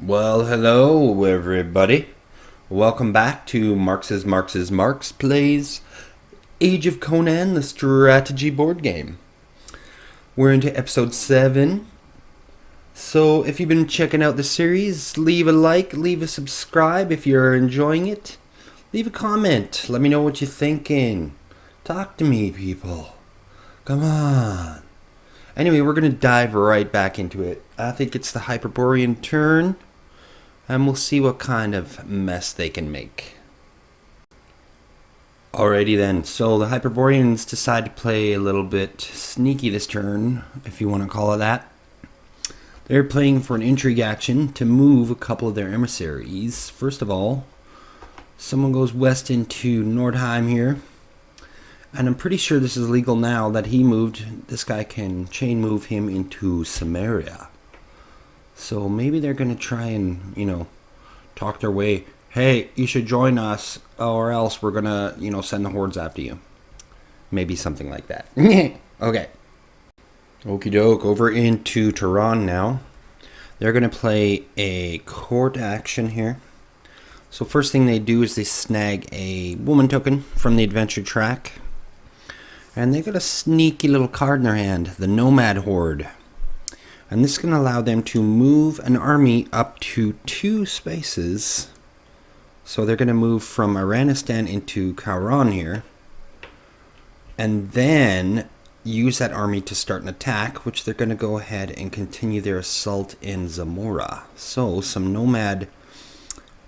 Well, hello everybody. Welcome back to Marx Plays Age of Conan, the strategy board game. We're into episode 7. So if you've been checking out the series, leave a like, leave a subscribe if you're enjoying it. Leave a comment. Let me know what you're thinking. Talk to me, people. Come on. Anyway, we're going to dive right back into it. I think it's the Hyperborean turn. And we'll see what kind of mess they can make. Alrighty then, so the Hyperboreans decide to play a little bit sneaky this turn, if you want to call it that. They're playing for an intrigue action to move a couple of their emissaries. First of all, someone goes west into Nordheim here. And I'm pretty sure this is legal now that he moved. This guy can chain move him into Samaria. So maybe they're going to try and, talk their way. Hey, you should join us or else we're going to, send the hordes after you. Maybe something like that. Okay. Okie doke. Over into Turan now. They're going to play a court action here. So first thing they do is they snag a woman token from the adventure track. And they got a sneaky little card in their hand, the Nomad Horde. And this is going to allow them to move an army up to 2 spaces. So they're going to move from Iranistan into Kauran here. And then use that army to start an attack, which they're going to go ahead and continue their assault in Zamoran. So some Nomad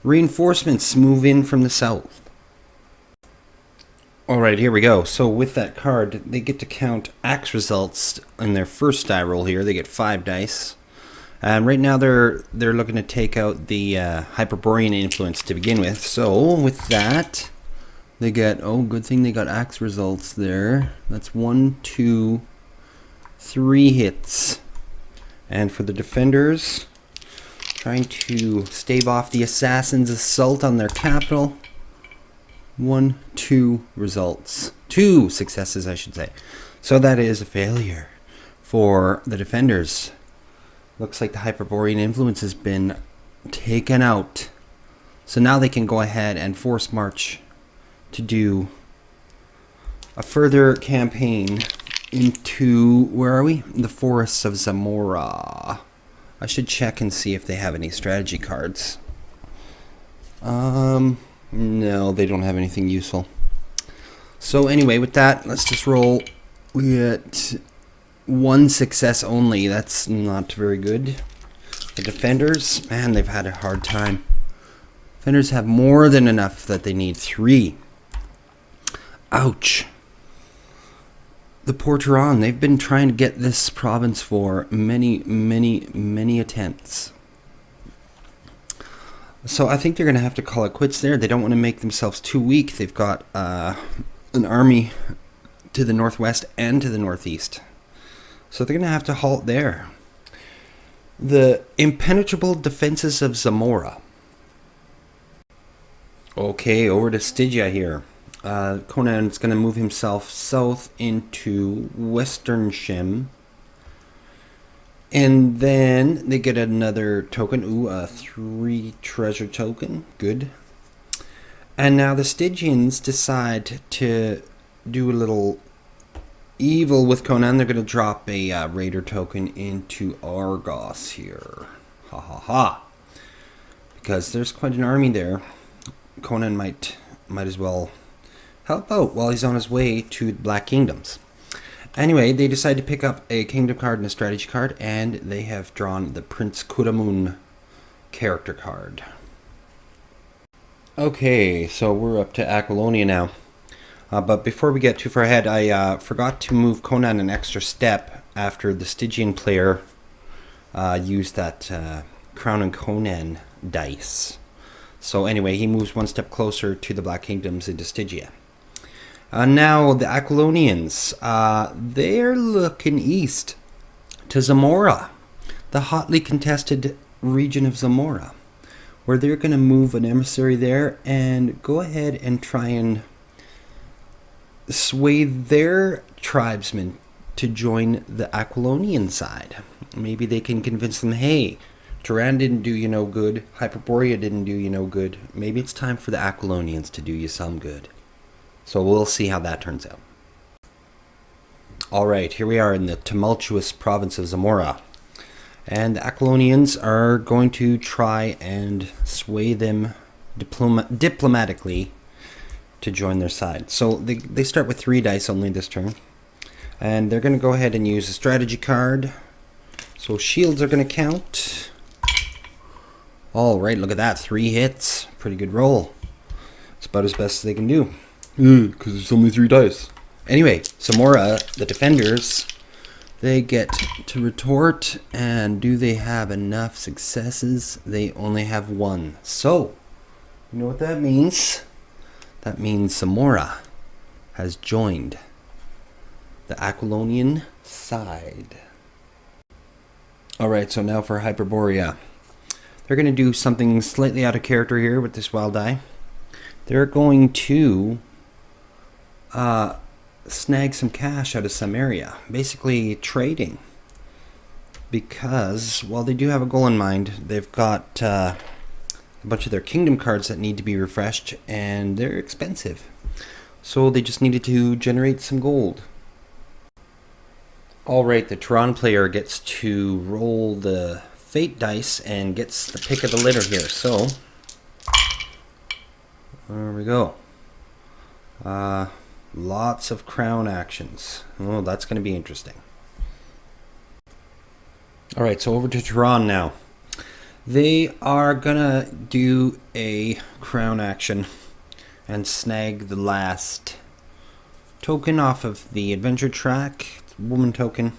reinforcements move in from the south. Alright, here we go. So with that card, they get to count axe results in their first die roll here. They get 5 dice. And right now they're looking to take out the Hyperborean influence to begin with. So with that, they get, good thing they got axe results there. That's 1, 2, 3 hits. And for the defenders, trying to stave off the assassin's assault on their capital. 1, 2 results. 2 successes, I should say. So that is a failure for the defenders. Looks like the Hyperborean influence has been taken out. So now they can go ahead and force march to do a further campaign into, where are we? The forests of Zamoran. I should check and see if they have any strategy cards. No, they don't have anything useful. So anyway, with that, let's just roll. We get 1 success only. That's not very good. The defenders, man, they've had a hard time. Defenders have more than enough that they need 3. Ouch. The poor Turan, they've been trying to get this province for many attempts. So I think they're going to have to call it quits there. They don't want to make themselves too weak. They've got an army to the northwest and to the northeast. So they're going to have to halt there. The impenetrable defenses of Zamoran. Okay, over to Stygia here. Conan's going to move himself south into western Shem. And then they get another token. Ooh, a 3 treasure token. Good. And now the Stygians decide to do a little evil with Conan. They're going to drop a raider token into Argos here. Ha ha ha. Because there's quite an army there. Conan might as well help out while he's on his way to the Black Kingdoms. Anyway, they decide to pick up a kingdom card and a strategy card, and they have drawn the Prince Kuramun character card. Okay, so we're up to Aquilonian now. But before we get too far ahead, I forgot to move Conan an extra step after the Stygian player used that Crown and Conan dice. So anyway, he moves 1 step closer to the Black Kingdoms into Stygia. Now the Aquilonians, they're looking east to Zamoran, the hotly contested region of Zamoran, where they're going to move an emissary there and go ahead and try and sway their tribesmen to join the Aquilonian side. Maybe they can convince them, hey, Turan didn't do you no good. Hyperborea didn't do you no good. Maybe it's time for the Aquilonians to do you some good. So we'll see how that turns out. Alright, here we are in the tumultuous province of Zamora. And the Aquilonians are going to try and sway them diplomatically to join their side. So they start with 3 dice only this turn. And they're going to go ahead and use a strategy card. So shields are going to count. Alright, look at that. 3 hits. Pretty good roll. It's about as best as they can do. Because there's only 3 dice. Anyway, Zamora, the defenders, they get to retort. And do they have enough successes? They only have 1. So, you know what that means? That means Zamora has joined the Aquilonian side. Alright, so now for Hyperborea. They're going to do something slightly out of character here with this wild die. They're going to snag some cash out of some area. Basically trading. Because, while they do have a goal in mind, they've got a bunch of their kingdom cards that need to be refreshed, and they're expensive. So they just needed to generate some gold. Alright, the Turan player gets to roll the fate dice and gets the pick of the litter here. So, there we go. Lots of crown actions. Oh, that's going to be interesting. Alright, so over to Turan now. They are going to do a crown action and snag the last token off of the adventure track. Woman token,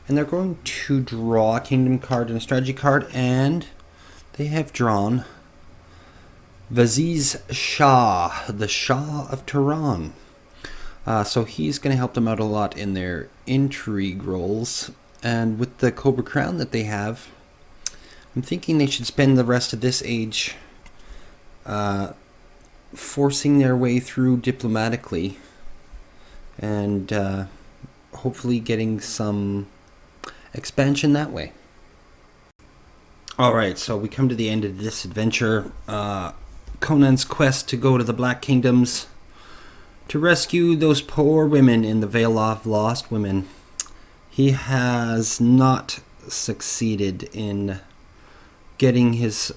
and they're going to draw a kingdom card and a strategy card, and they have drawn Vaziz Shah, the Shah of Turan. So he's going to help them out a lot in their intrigue rolls, and with the Cobra Crown that they have, I'm thinking they should spend the rest of this age forcing their way through diplomatically, and hopefully getting some expansion that way. Alright, so we come to the end of this adventure. Conan's quest to go to the Black Kingdoms to rescue those poor women in the Vale of Lost Women. He has not succeeded in getting his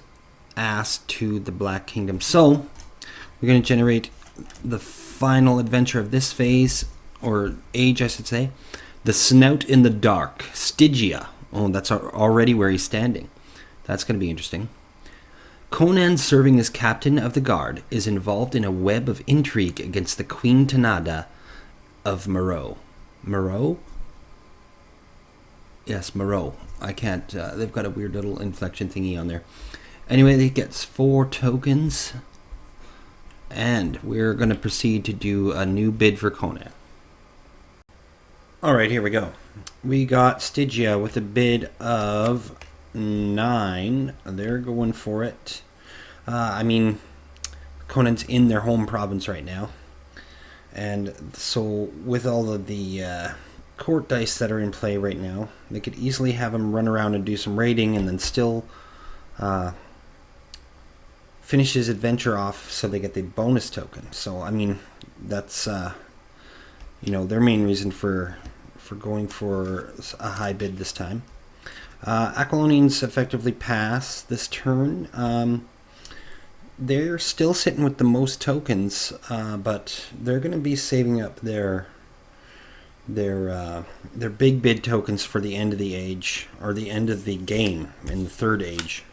ass to the Black Kingdom. So, we're going to generate the final adventure of this phase, or age I should say, the Snout in the Dark, Stygia. Oh, that's already where he's standing. That's going to be interesting. Conan, serving as captain of the guard, is involved in a web of intrigue against the Queen Tanada of Moreau. Moreau? Yes, Moreau. I can't, they've got a weird little inflection thingy on there. Anyway, he gets 4 tokens, and we're going to proceed to do a new bid for Conan. Alright, here we go. We got Stygia with a bid of 9. They're going for it. I mean, Conan's in their home province right now. And so, with all of the court dice that are in play right now, they could easily have him run around and do some raiding and then still finish his adventure off so they get the bonus token. So, I mean, that's their main reason for going for a high bid this time. Aquilonians effectively pass this turn. They're still sitting with the most tokens, but they're going to be saving up their big bid tokens for the end of the age, or the end of the game in the 3rd age.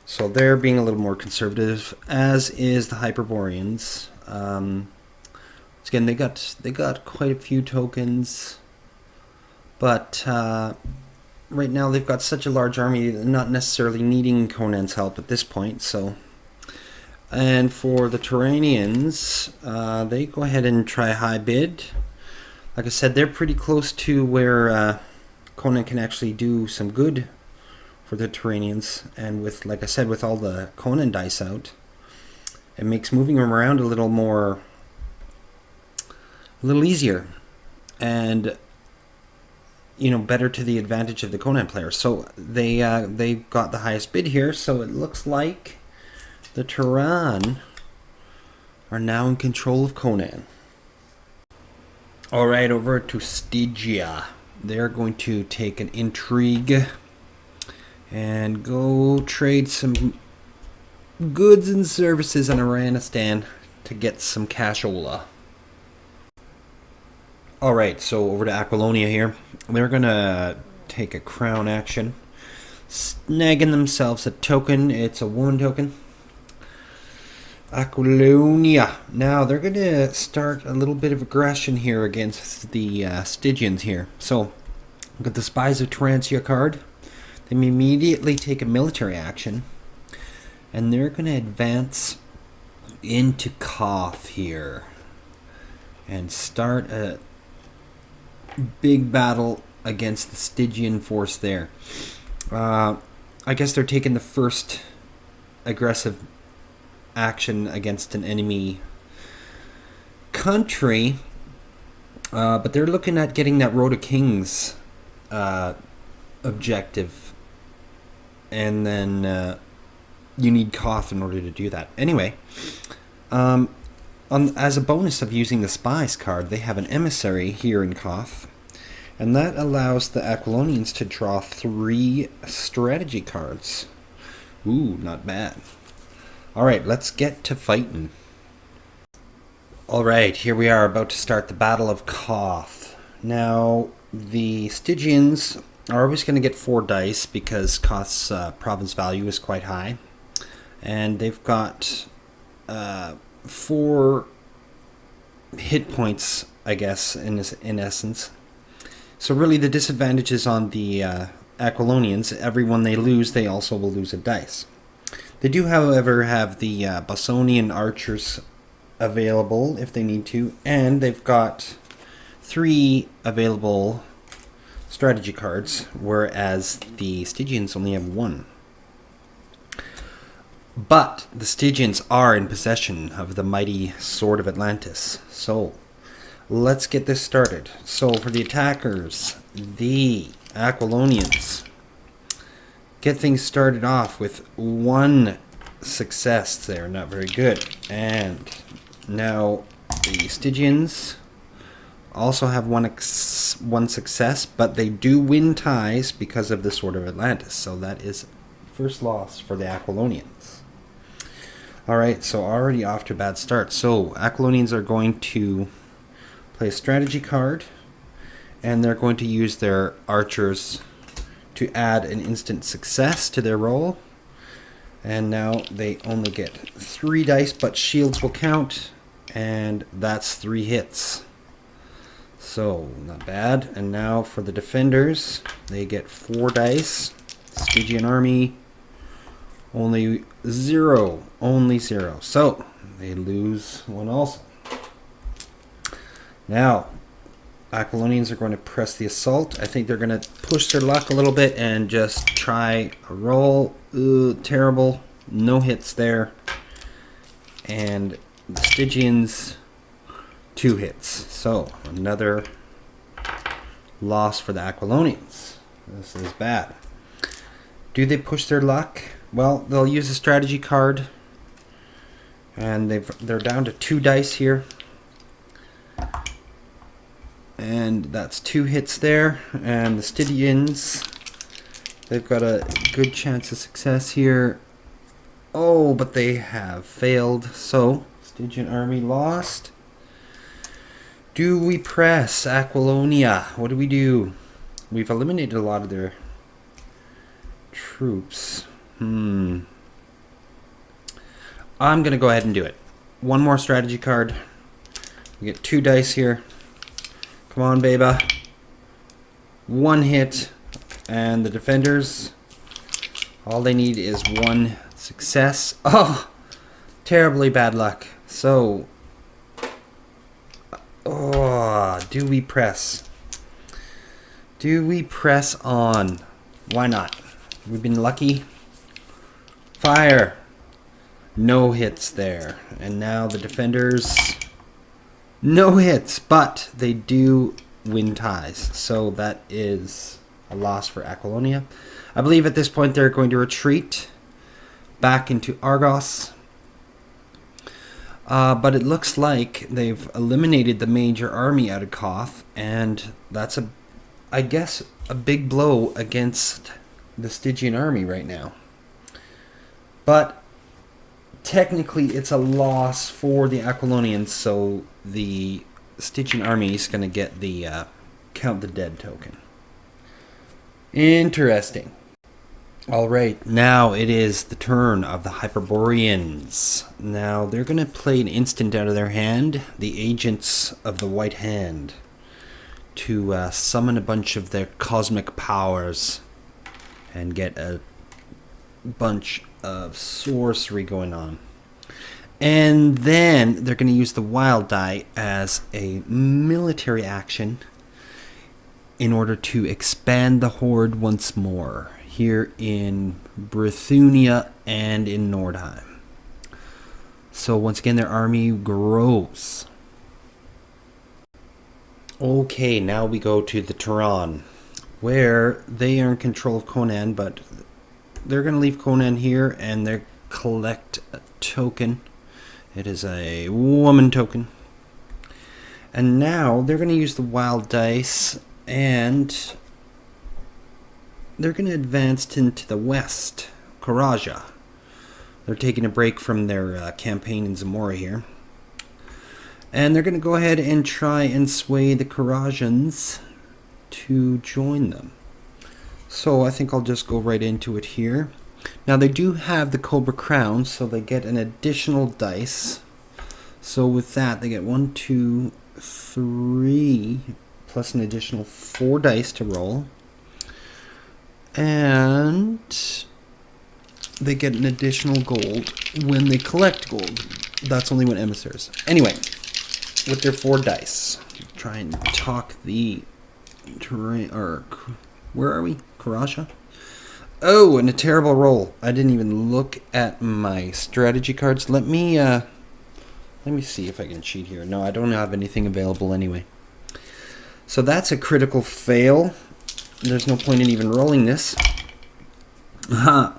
So they're being a little more conservative, as is the Hyperboreans. Again, they got quite a few tokens, but right now they've got such a large army, they're not necessarily needing Conan's help at this point. So, and for the Turanians, they go ahead and try a high bid. Like I said, they're pretty close to where Conan can actually do some good for the Turanians, and with, like I said, with all the Conan dice out, it makes moving them around a little easier. And better to the advantage of the Conan player. So they got the highest bid here. So it looks like the Turan are now in control of Conan. All right, over to Stygia. They're going to take an intrigue and go trade some goods and services in Iranistan to get some cashola. Alright, so over to Aquilonia here. They're going to take a crown action, snagging themselves a token. It's a woman token. Aquilonia. Now, they're going to start a little bit of aggression here against the Stygians here. So, look at the Spies of Turantia card. They immediately take a military action. And they're going to advance into Koth here. And start a big battle against the Stygian force there. I guess they're taking the first aggressive action against an enemy country, but they're looking at getting that Road to Kings objective, and then you need Koth in order to do that. Anyway, as a bonus of using the Spies card, they have an emissary here in Koth, and that allows the Aquilonians to draw 3 strategy cards. Ooh, not bad. Alright, let's get to fighting. Alright, here we are about to start the Battle of Koth. Now, the Stygians are always going to get 4 dice because Koth's province value is quite high. And they've got 4 hit points, I guess, in essence. So really the disadvantage is on the Aquilonians. Every one they lose, they also will lose a dice. They do, however, have the Bosonian archers available if they need to, and they've got 3 available strategy cards, whereas the Stygians only have 1. But the Stygians are in possession of the mighty Sword of Atlantis. So, let's get this started. So, for the attackers, the Aquilonians get things started off with 1 success there. Not very good. And now the Stygians also have one success, but they do win ties because of the Sword of Atlantis. So, that is first loss for the Aquilonians. Alright, so already off to a bad start. So, Aquilonians are going to play a strategy card, and they're going to use their archers to add an instant success to their roll. And now they only get 3 dice, but shields will count, and that's 3 hits. So, not bad. And now for the defenders, they get 4 dice. Stygian army, only 0. Only 0. So, they lose 1 also. Now, Aquilonians are going to press the assault. I think they're going to push their luck a little bit and just try a roll. Ooh, terrible. No hits there. And the Stygians, 2 hits. So, another loss for the Aquilonians. This is bad. Do they push their luck? Well, they'll use a strategy card. And they're down to 2 dice here. And that's 2 hits there. And the Stygians, they've got a good chance of success here. Oh, but they have failed. So, Stygian army lost. Do we press Aquilonia? What do we do? We've eliminated a lot of their troops. I'm going to go ahead and do it. 1 more strategy card. We get 2 dice here. Come on, baby. 1 hit. And the defenders, all they need is 1 success. Oh, terribly bad luck. So, do we press? Do we press on? Why not? We've been lucky. Fire. No hits there. And now the defenders, no hits, but they do win ties. So that is a loss for Aquilonian. I believe at this point they're going to retreat back into Argos. But it looks like they've eliminated the major army out of Koth, and that's I guess a big blow against the Stygian army right now. But technically it's a loss for the Aquilonians, so the Stygian army is going to get the count the dead token. Interesting. Alright, now it is the turn of the Hyperboreans. Now they're going to play an instant out of their hand, the Agents of the White Hand, to summon a bunch of their cosmic powers and get a bunch of sorcery going on. And then they're going to use the Wild Die as a military action in order to expand the Horde once more here in Brithunia and in Nordheim. So once again, their army grows. Okay, now we go to the Turan, where they are in control of Conan, but they're going to leave Conan here and they collect a token. It is a woman token. And now they're going to use the wild dice and they're going to advance into the west, Karaja. They're taking a break from their campaign in Zamora here. And they're going to go ahead and try and sway the Karajans to join them. So I think I'll just go right into it here. Now they do have the Cobra Crown, so they get an additional dice. So with that, they get 1, 2, 3, plus an additional 4 dice to roll. And they get an additional gold when they collect gold. That's only when emissaries. Anyway, with their 4 dice, try and talk the terrain, or where are we? Karaja? Oh, and a terrible roll. I didn't even look at my strategy cards. Let me see if I can cheat here. No, I don't have anything available anyway. So that's a critical fail. There's no point in even rolling this. Aha.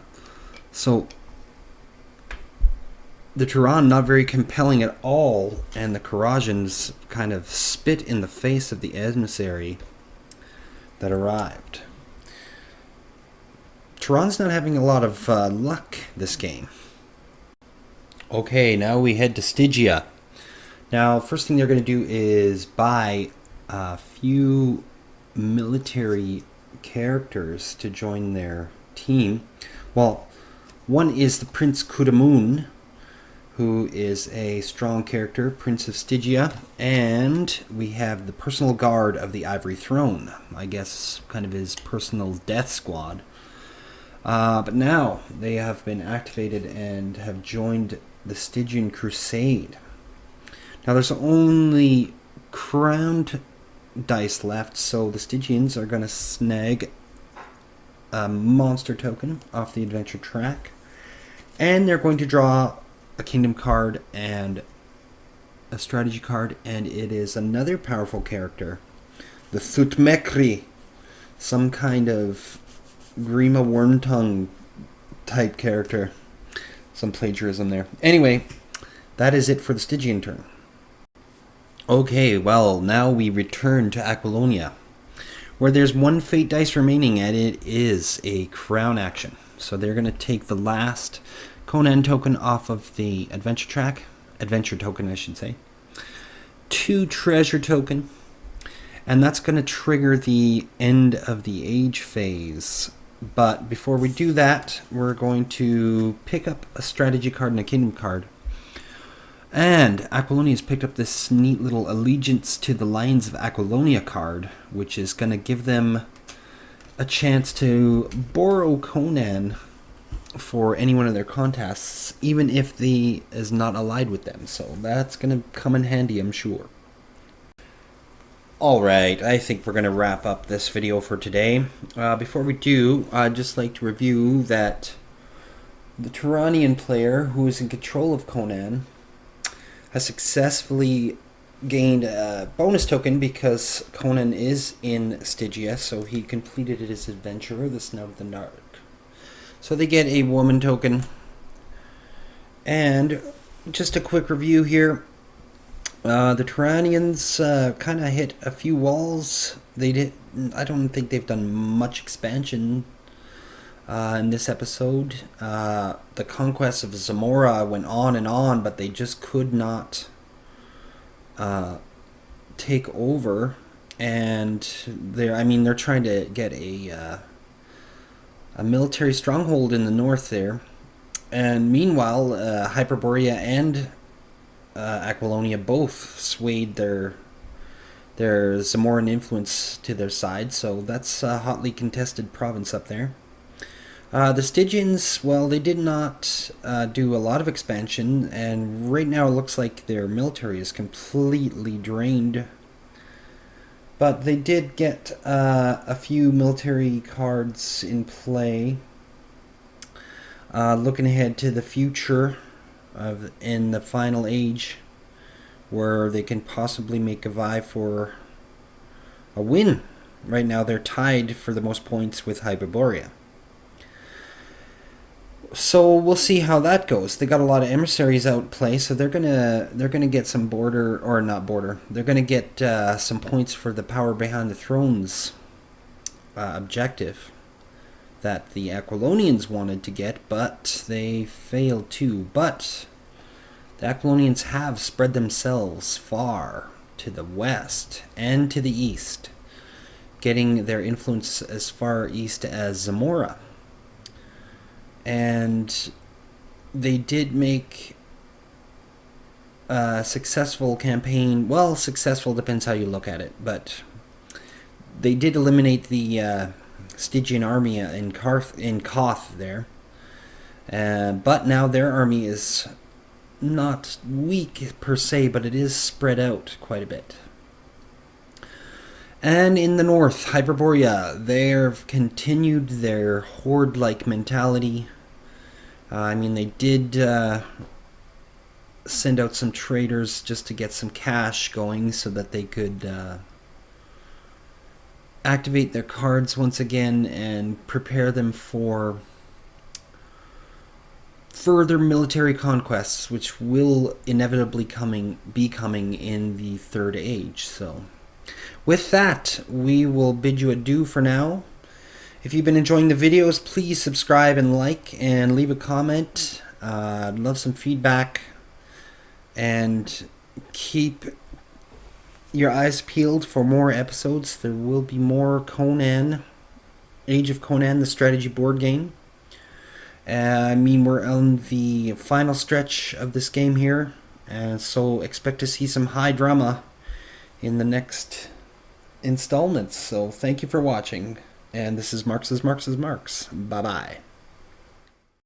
So the Turan not very compelling at all, and the Karajans kind of spit in the face of the emissary that arrived. Turan's not having a lot of luck this game. Okay, now we head to Stygia. Now, first thing they're going to do is buy a few military characters to join their team. Well, one is the Prince Kudamun, who is a strong character, Prince of Stygia, and we have the personal guard of the Ivory Throne. I guess kind of his personal death squad. But now they have been activated and have joined the Stygian Crusade. Now there's only crowned dice left, so the Stygians are going to snag a monster token off the adventure track, and they're going to draw a kingdom card and a strategy card, and it is another powerful character, the Thutmekri, some kind of Grima Wormtongue type character. Some plagiarism there. Anyway, that is it for the Stygian turn. Okay, well, now we return to Aquilonia, where there's 1 fate dice remaining, and it is a crown action. So they're going to take the last Conan token off of the adventure track. Adventure token, I should say. 2 treasure token. And that's going to trigger the end of the age phase. But before we do that, we're going to pick up a strategy card and a kingdom card. And Aquilonia has picked up this neat little Allegiance to the Lions of Aquilonia card, which is going to give them a chance to borrow Conan for any one of their contests, even if the is not allied with them. So that's going to come in handy, I'm sure. Alright, I think we're going to wrap up this video for today. Before we do, I'd just like to review that the Turanian player, who is in control of Conan, has successfully gained a bonus token because Conan is in Stygia, so he completed his adventure, the Snout of the Dark. So they get a woman token. And just a quick review here. The Turanians kind of hit a few walls. I don't think they've done much expansion in this episode. The conquest of Zamora went on and on, but they just could not take over. And they're trying to get a military stronghold in the north there. And meanwhile, Hyperborea and Aquilonian both swayed their Zamoran influence to their side, so that's a hotly contested province up there. The Stygians, well, they did not do a lot of expansion, and right now it looks like their military is completely drained. But they did get a few military cards in play. Looking ahead to the future in the final age, where they can possibly make a vie for a win. Right now they're tied for the most points with Hyperborea. So we'll see how that goes. They got a lot of emissaries out play, so they're gonna get some They're gonna get some points for the power behind the thrones objective that the Aquilonians wanted to get, but they failed to. But the Aquilonians have spread themselves far to the west and to the east, getting their influence as far east as Zamora. And they did make a successful campaign. Well, successful depends how you look at it, but they did eliminate the Stygian army in Koth there. But now their army is not weak per se, but it is spread out quite a bit. And in the north, Hyperborea, they've continued their horde-like mentality. They did send out some traders just to get some cash going so that they could activate their cards once again and prepare them for further military conquests, which will inevitably be coming in the Third Age. So with that, we will bid you adieu for now. If you've been enjoying the videos, please subscribe and like and leave a comment. I'd love some feedback. And keep your eyes peeled for more episodes. There will be more Conan, Age of Conan, the strategy board game. We're on the final stretch of this game here, and so expect to see some high drama in the next installments. So thank you for watching, and this is Marks. Bye bye.